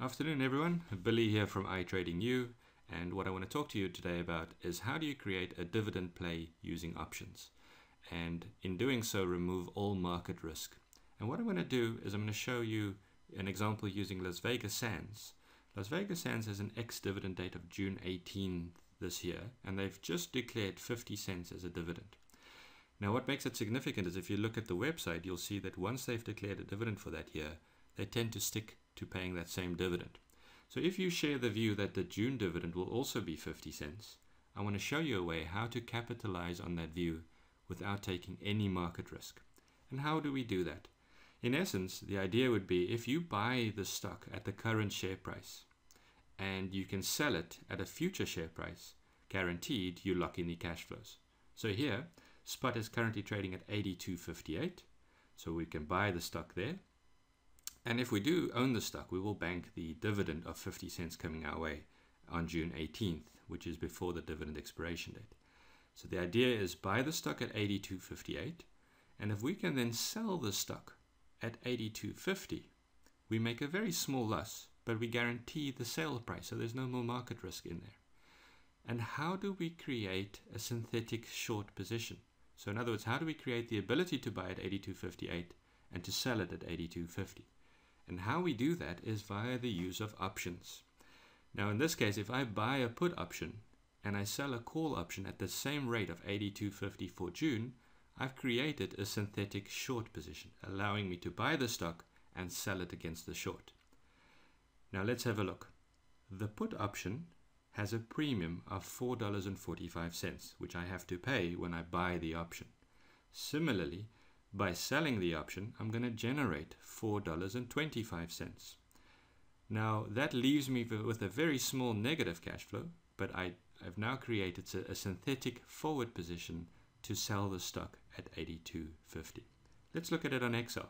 Afternoon everyone, Billy here from iTradingU, and what I want to talk to you today about is how do you create a dividend play using options, and in doing so remove all market risk. And what I'm going to do is I'm going to show you an example using Las Vegas Sands. Las Vegas Sands has an ex-dividend date of June 18th this year, and they've just declared 50 cents as a dividend. Now what makes it significant is if you look at the website, you'll see that once they've declared a dividend for that year, they tend to stick to paying that same dividend. So if you share the view that the June dividend will also be 50 cents, I want to show you a way how to capitalize on that view without taking any market risk. And how do we do that? In essence, the idea would be if you buy the stock at the current share price and you can sell it at a future share price, guaranteed you lock in the cash flows. So here, spot is currently trading at 82.58, so we can buy the stock there. And if we do own the stock, we will bank the dividend of 50 cents coming our way on June 18th, which is before the dividend expiration date. So the idea is buy the stock at 82.58, and if we can then sell the stock at 82.50, we make a very small loss, but we guarantee the sale price, so there's no more market risk in there. And how do we create a synthetic short position? So in other words, how do we create the ability to buy at 82.58 and to sell it at 82.50? And how we do that is via the use of options. Now in this case, if I buy a put option and I sell a call option at the same rate of 82.50 for June, I've created a synthetic short position, allowing me to buy the stock and sell it against the short. Now let's have a look. The put option has a premium of $4.45, which I have to pay when I buy the option. Similarly, by selling the option, I'm going to generate $4.25. Now that leaves me with a very small negative cash flow, but I've now created a synthetic forward position to sell the stock at 82.50. Let's look at it on Excel.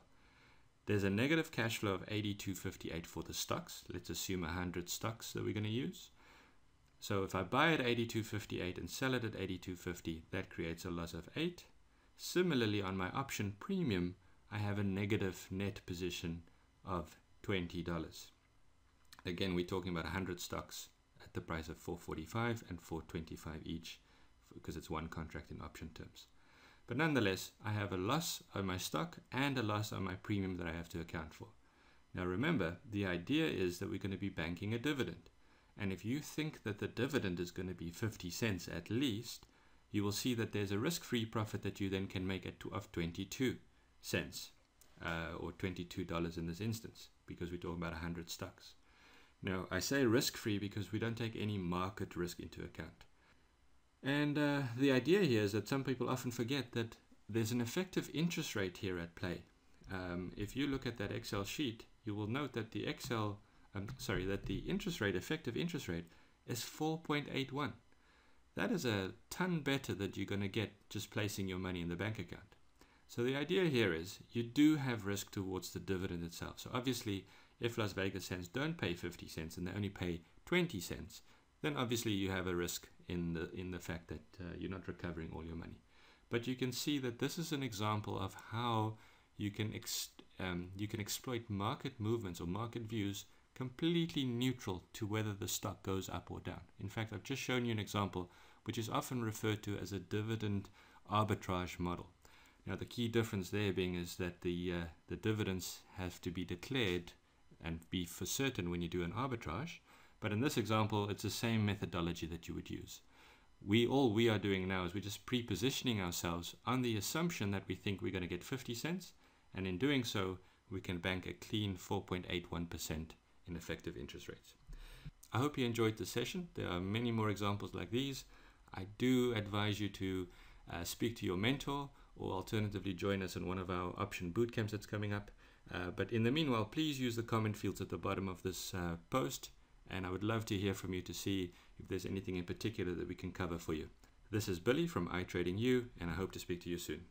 There's a negative cash flow of 82.58 for the stocks. Let's assume 100 stocks that we're going to use. So if I buy at 82.58 and sell it at 82.50, that creates a loss of 8. Similarly, on my option premium, I have a negative net position of $20. Again, we're talking about 100 stocks at the price of $4.45 and $4.25 each, because it's one contract in option terms. But nonetheless, I have a loss on my stock and a loss on my premium that I have to account for. Now remember, the idea is that we're going to be banking a dividend. And if you think that the dividend is going to be 50 cents at least, you will see that there's a risk-free profit that you then can make of 22 cents, or $22 in this instance, because we're talking about 100 stocks. Now, I say risk-free because we don't take any market risk into account. And the idea here is that some people often forget that there's an effective interest rate here at play. If you look at that Excel sheet, you will note that the effective interest rate is 4.81. That is a ton better that you're going to get just placing your money in the bank account. So the idea here is you do have risk towards the dividend itself. So obviously, if Las Vegas Sands don't pay 50 cents and they only pay 20 cents, then obviously you have a risk in the fact that you're not recovering all your money. But you can see that this is an example of how you can exploit market movements or market views completely neutral to whether the stock goes up or down. In fact, I've just shown you an example which is often referred to as a dividend arbitrage model. Now the key difference there being is that the dividends have to be declared and be for certain when you do an arbitrage, but in this example it's the same methodology that you would use. All we are doing now is we're just pre-positioning ourselves on the assumption that we think we're going to get 50 cents, and in doing so we can bank a clean 4.81% in effective interest rates. I hope you enjoyed this session. There are many more examples like these. I do advise you to speak to your mentor, or alternatively join us in one of our option boot camps that's coming up. But in the meanwhile, please use the comment fields at the bottom of this post, and I would love to hear from you to see if there's anything in particular that we can cover for you. This is Billy from iTradingU, and I hope to speak to you soon.